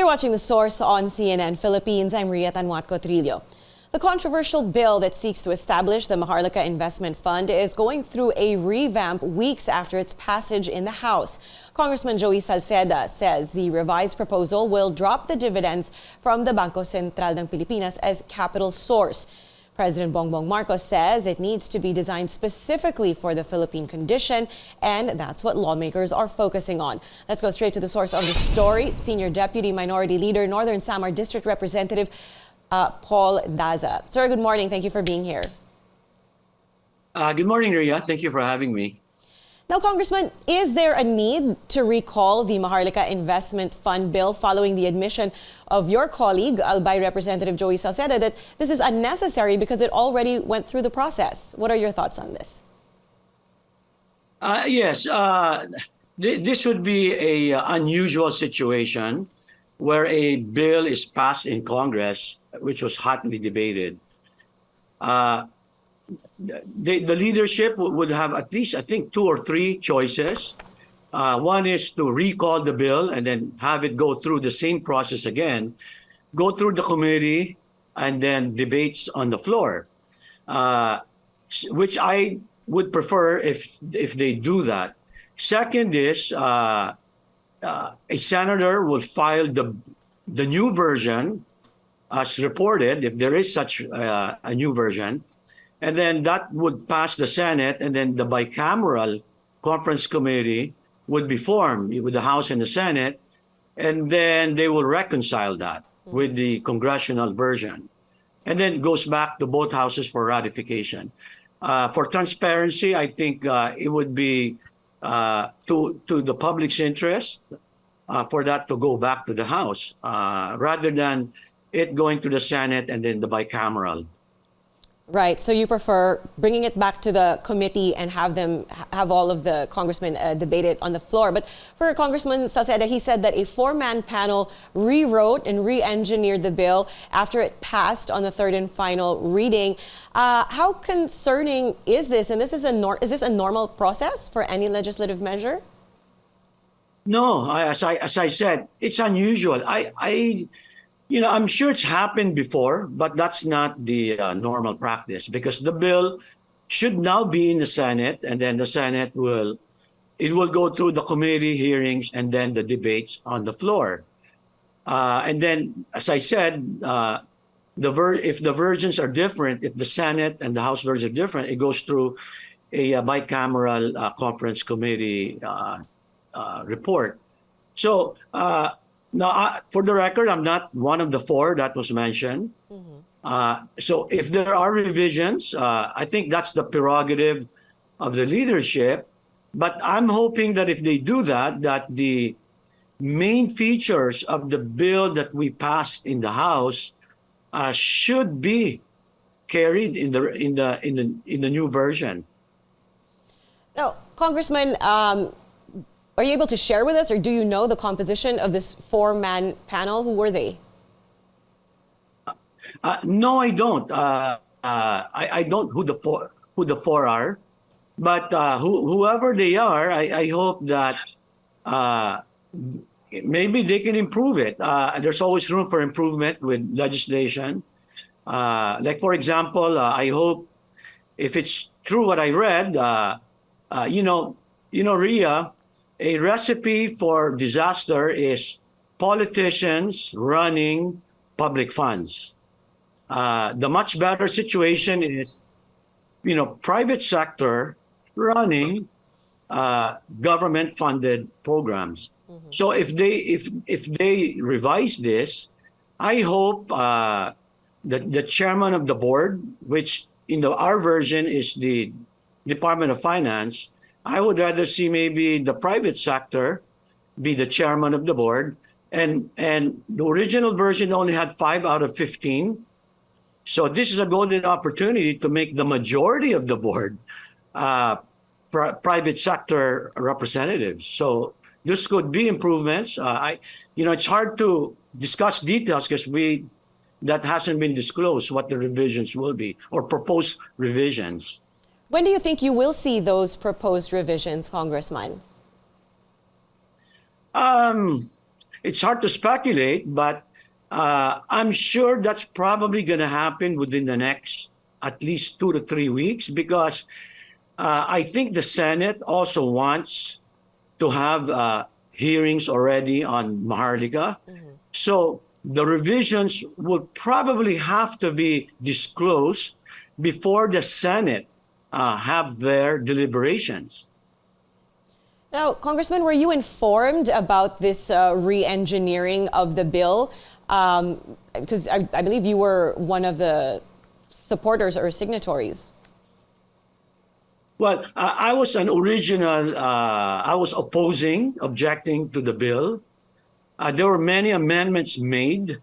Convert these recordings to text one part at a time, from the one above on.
You're watching The Source on CNN Philippines. I'm Ria Tanwatco Trillo. The controversial bill that seeks to establish the Maharlika Investment Fund is going through a revamp weeks after its passage in the House. Congressman Joey Salceda says the revised proposal will drop the dividends from the Bangko Sentral ng Pilipinas as capital source. President Bongbong Marcos says it needs to be designed specifically for the Philippine condition, and that's what lawmakers are focusing on. Let's go straight to the source of the story. Senior Deputy Minority Leader, Northern Samar District Representative Paul Daza. Sir, good morning. Thank you for being here. Good morning, Ria. Thank you for having me. Now, Congressman, is there a need to recall the Maharlika Investment Fund bill following the admission of your colleague, Albay Representative Joey Salceda, that this is unnecessary because it already went through the process? What are your thoughts on this? Yes, this would be a unusual situation where a bill is passed in Congress, which was hotly debated. The leadership would have at least, I think, 2 or 3 choices. One is to recall the bill and then have it go through the same process again, go through the committee, and then debates on the floor, which I would prefer if they do that. Second is a senator will file the new version as reported, if there is such a new version. And then that would pass the Senate, and then the bicameral conference committee would be formed with the House and the Senate, and then they will reconcile that with the congressional version. And then it goes back to both houses for ratification. For transparency, I think it would be to the public's interest for that to go back to the House, rather than it going to the Senate and then the bicameral. Right. So you prefer bringing it back to the committee and have all of the congressmen debate it on the floor. But for Congressman Salceda, he said that a 4-man panel rewrote and re-engineered the bill after it passed on the third and final reading. How concerning is this? And is this a normal process for any legislative measure? No, as I said, it's unusual. I'm sure it's happened before, but that's not the normal practice, because the bill should now be in the Senate, and then the Senate will go through the committee hearings and then the debates on the floor. And then, as I said, if the versions are different, if the Senate and the House versions are different, it goes through a bicameral conference committee report. So, now, for the record, I'm not one of the 4 that was mentioned. So if there are revisions, I think that's the prerogative of the leadership. But I'm hoping that if they do that, that the main features of the bill that we passed in the House should be carried in the new version. Now, Congressman, are you able to share with us, or do you know the composition of this 4-man panel? Who were they? No, I don't. I don't who the four are, but whoever they are, I hope that maybe they can improve it. There's always room for improvement with legislation. Like, for example, I hope, if it's true what I read, Ria, a recipe for disaster is politicians running public funds. The much better situation is, private sector running government-funded programs. So if they revise this, I hope the chairman of the board, which in our version is the Department of Finance, I would rather see maybe the private sector be the chairman of the board. And the original version only had 5 out of 15. So this is a golden opportunity to make the majority of the board private sector representatives. So this could be improvements. It's hard to discuss details because that hasn't been disclosed what the revisions will be, or proposed revisions. When do you think you will see those proposed revisions, Congressman? it's hard to speculate, but I'm sure that's probably going to happen within the next at least 2 to 3 weeks, because I think the Senate also wants to have hearings already on Maharlika. So the revisions will probably have to be disclosed before the Senate have their deliberations. Now, Congressman, were you informed about this re-engineering of the bill? Because I believe you were one of the supporters or signatories. Well, I was an original, I was objecting to the bill. There were many amendments made.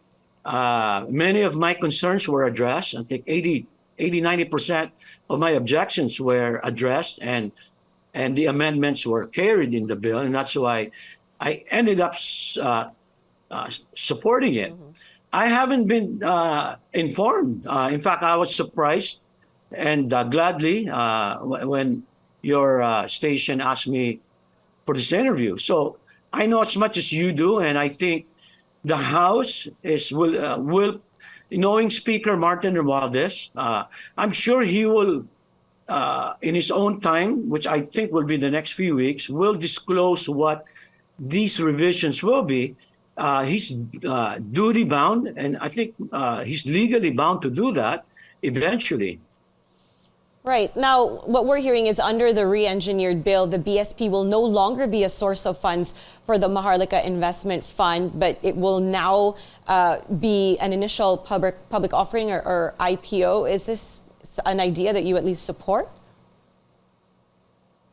Many of my concerns were addressed. I think 90% of my objections were addressed, and the amendments were carried in the bill. And that's why I ended up supporting it. I haven't been informed. In fact, I was surprised and gladly when your station asked me for this interview. So I know as much as you do, and I think the House will, knowing Speaker Martin Romualdez, I'm sure he will, in his own time, which I think will be the next few weeks, will disclose what these revisions will be. He's duty bound, and I think he's legally bound to do that eventually. Right. Now, what we're hearing is under the re-engineered bill, the BSP will no longer be a source of funds for the Maharlika Investment Fund, but it will now be an initial public offering or IPO. Is this an idea that you at least support?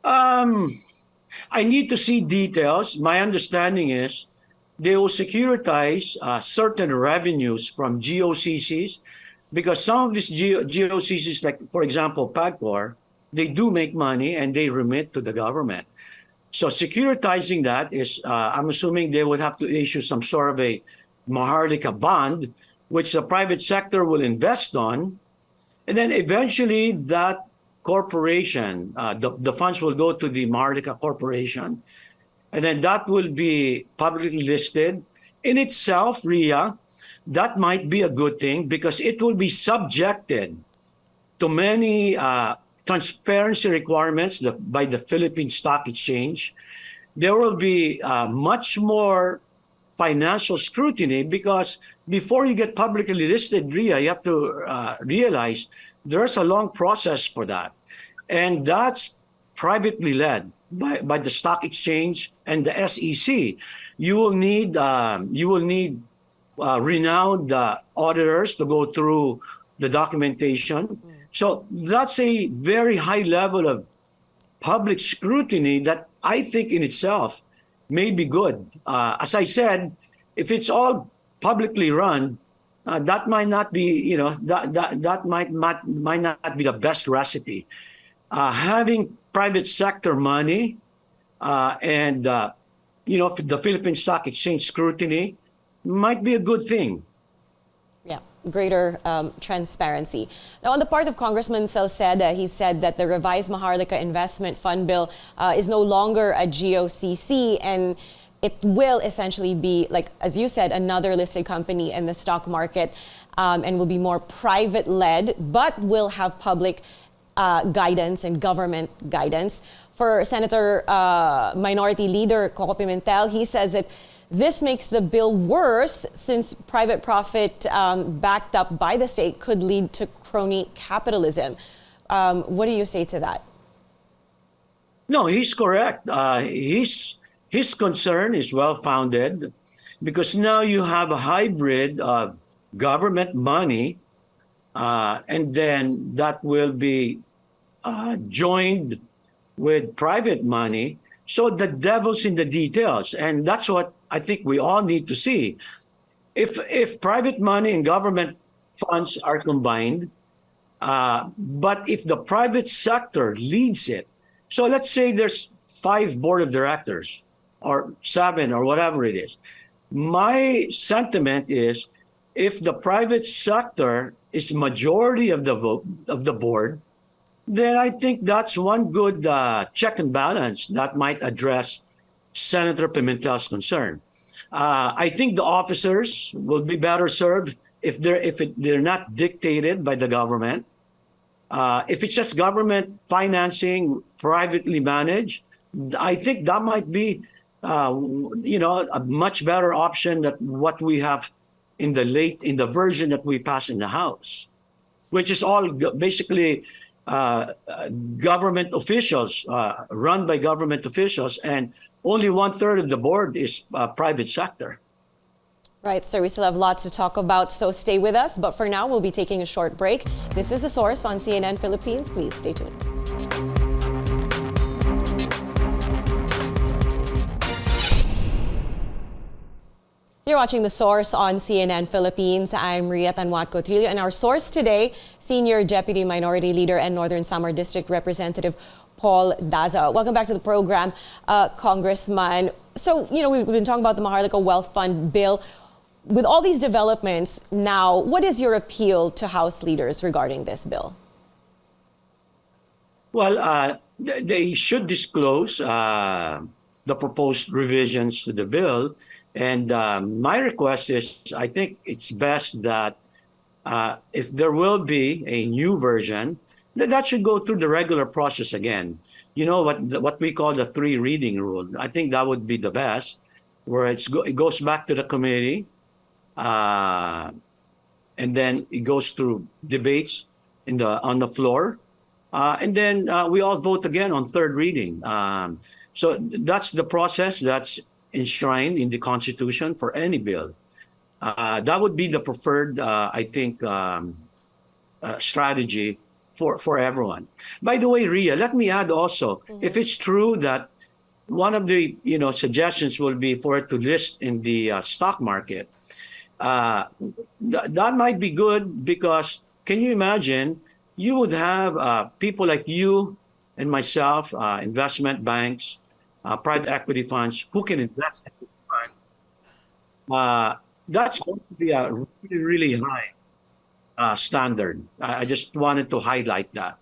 I need to see details. My understanding is they will securitize certain revenues from GOCCs, because some of these GOCCs, like, for example, PAGCOR, they do make money and they remit to the government. So securitizing that is, I'm assuming they would have to issue some sort of a Maharlika bond, which the private sector will invest on. And then eventually that corporation, the funds will go to the Maharlika Corporation. And then that will be publicly listed. In itself, Ria, that might be a good thing, because it will be subjected to many transparency requirements by the Philippine Stock Exchange. There will be much more financial scrutiny, because before you get publicly listed, Ria, you have to realize there's a long process for that. And that's privately led by the stock exchange and the SEC. You will need renowned auditors to go through the documentation. So that's a very high level of public scrutiny that I think in itself may be good. As I said, if it's all publicly run, that might not be, that might not be the best recipe. Having private sector money and the Philippine Stock Exchange scrutiny might be a good thing. Yeah, greater transparency. Now, on the part of Congressman Salceda, he said that the revised Maharlika Investment Fund bill is no longer a GOCC, and it will essentially be, like, as you said, another listed company in the stock market, and will be more private-led, but will have public guidance and government guidance. For Senator Minority Leader Coco Pimentel, he says that this makes the bill worse, since private profit backed up by the state could lead to crony capitalism. What do you say to that? No, he's correct. His concern is well-founded, because now you have a hybrid of government money, and then that will be joined with private money. So the devil's in the details, and that's what I think we all need to see. If private money and government funds are combined, but if the private sector leads it, so let's say there's 5 board of directors or 7 or whatever it is. My sentiment is, if the private sector is majority of the vote of the board, then I think that's one good check and balance that might address Senator Pimentel's concern. I think the officers will be better served if they're not dictated by the government. If it's just government financing, privately managed, I think that might be, a much better option than what we have in the version that we passed in the House, which is all basically government officials, run by government officials, and only 1/3 of the board is private sector. Right, sir, we still have lots to talk about, so stay with us. But for now, we'll be taking a short break. This is The Source on CNN Philippines. Please stay tuned. You're watching The Source on CNN Philippines. I'm Ria Tanwatco Trillo, and our source today, Senior Deputy Minority Leader and Northern Samar District Representative Paul Daza. Welcome back to the program, Congressman. So, we've been talking about the Maharlika Wealth Fund bill. With all these developments now, what is your appeal to House leaders regarding this bill? Well, they should disclose the proposed revisions to the bill. And my request is, I think it's best that if there will be a new version, that should go through the regular process again. What we call the 3 reading rule. I think that would be the best, where it goes back to the committee, and then it goes through debates on the floor, and then we all vote again on 3rd reading. So that's the process that's enshrined in the Constitution for any bill. That would be the preferred, I think, strategy for everyone. By the way, Ria, let me add also, if it's true that one of the suggestions will be for it to list in the stock market, that might be good, because can you imagine, you would have people like you and myself, investment banks, private equity funds, who can invest in the fund. That's going to be a really, really high standard. I just wanted to highlight that.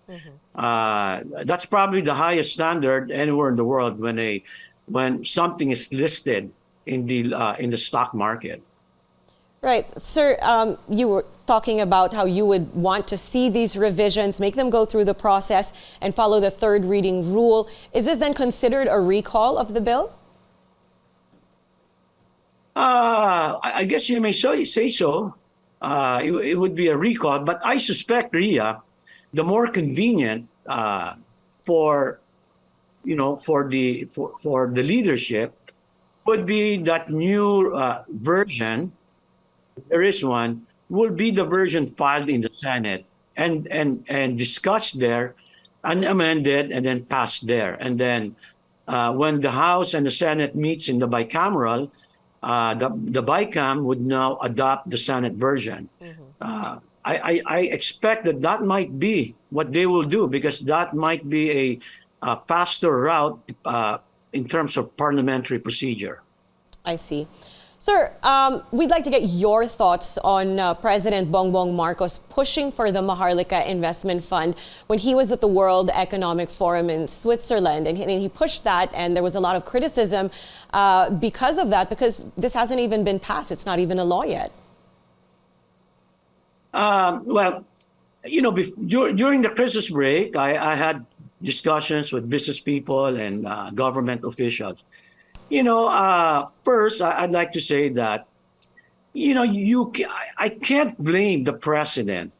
That's probably the highest standard anywhere in the world when something is listed in the stock market. Right. Sir, you were talking about how you would want to see these revisions, make them go through the process and follow the 3rd reading rule. Is this then considered a recall of the bill? I guess you may say so. It would be a recall, but I suspect, Ria, the more convenient for the leadership would be that new version. There is one, will be the version filed in the Senate and discussed there, and amended, and then passed there. And then when the House and the Senate meets in the bicameral, the BICAM would now adopt the Senate version. I expect that might be what they will do, because that might be a faster route in terms of parliamentary procedure. I see. Sir, we'd like to get your thoughts on President Bongbong Marcos pushing for the Maharlika Investment Fund when he was at the World Economic Forum in Switzerland. And he pushed that, and there was a lot of criticism because of that, because this hasn't even been passed. It's not even a law yet. Well, during the Christmas break, I had discussions with business people and government officials. First, I'd like to say that, I can't blame the president.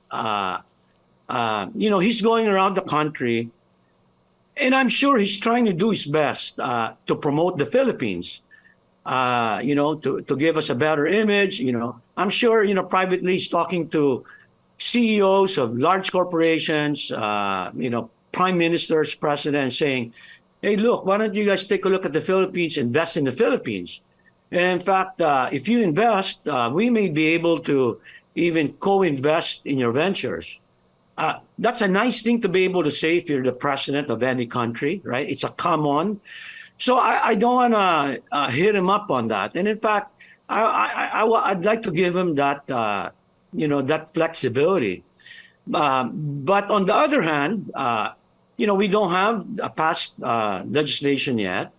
He's going around the country, and I'm sure he's trying to do his best to promote the Philippines, to give us a better image. I'm sure, privately he's talking to CEOs of large corporations, prime ministers, presidents, saying, hey, look, why don't you guys take a look at the Philippines, invest in the Philippines? And in fact, if you invest, we may be able to even co-invest in your ventures. That's a nice thing to be able to say if you're the president of any country, right? It's a come on. So I don't want to hit him up on that. And in fact, I'd like to give him that, that flexibility. But on the other hand, we don't have a passed legislation yet.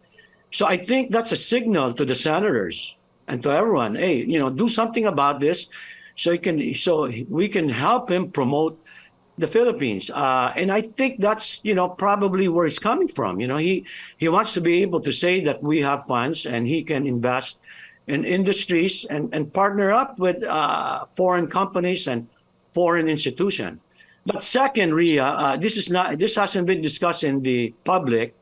So I think that's a signal to the senators and to everyone, hey, do something about this, so we can help him promote the Philippines. And I think that's, probably where he's coming from. He wants to be able to say that we have funds and he can invest in industries and partner up with foreign companies and foreign institutions. But second, Ria, this hasn't been discussed in the public.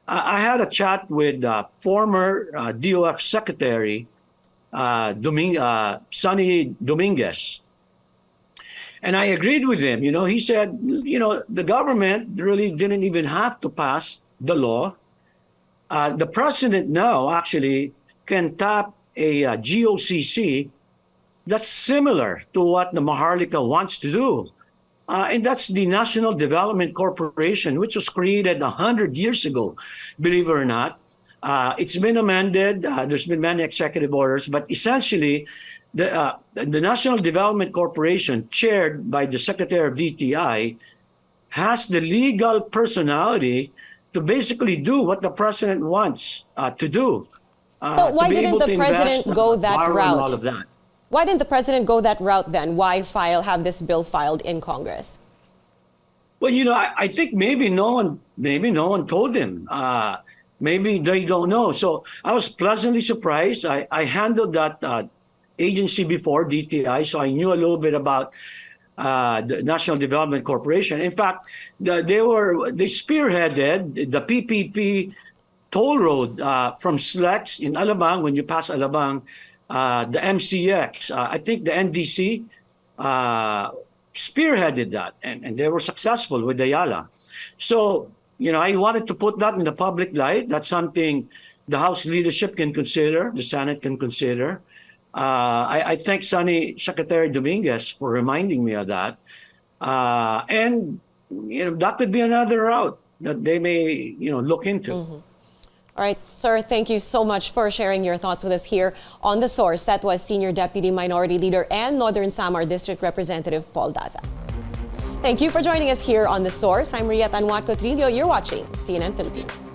I had a chat with former DOF Secretary Sonny Dominguez. And I agreed with him. He said, the government really didn't even have to pass the law. The president now actually can tap a GOCC that's similar to what the Maharlika wants to do. And that's the National Development Corporation, which was created 100 years ago, believe it or not. It's been amended. There's been many executive orders, but essentially, the National Development Corporation, chaired by the Secretary of DTI, has the legal personality to basically do what the president wants to do. So why didn't the president go that route? All of that. Why didn't the president go that route then? Why have this bill filed in Congress? Well, I think maybe no one told him. Maybe they don't know. So I was pleasantly surprised. I handled that agency before, DTI, so I knew a little bit about the National Development Corporation. In fact, they spearheaded the PPP toll road from SLEX in Alabang. When you pass Alabang, the MCX, I think the NDC spearheaded that, and they were successful with Ayala. So, I wanted to put that in the public light. That's something the House leadership can consider, the Senate can consider. I thank Secretary Dominguez for reminding me of that. And, that could be another route that they may, look into. Mm-hmm. All right, sir, thank you so much for sharing your thoughts with us here on The Source. That was Senior Deputy Minority Leader and Northern Samar District Representative Paul Daza. Thank you for joining us here on The Source. I'm Ria Tanwatco Trillo. You're watching CNN Philippines.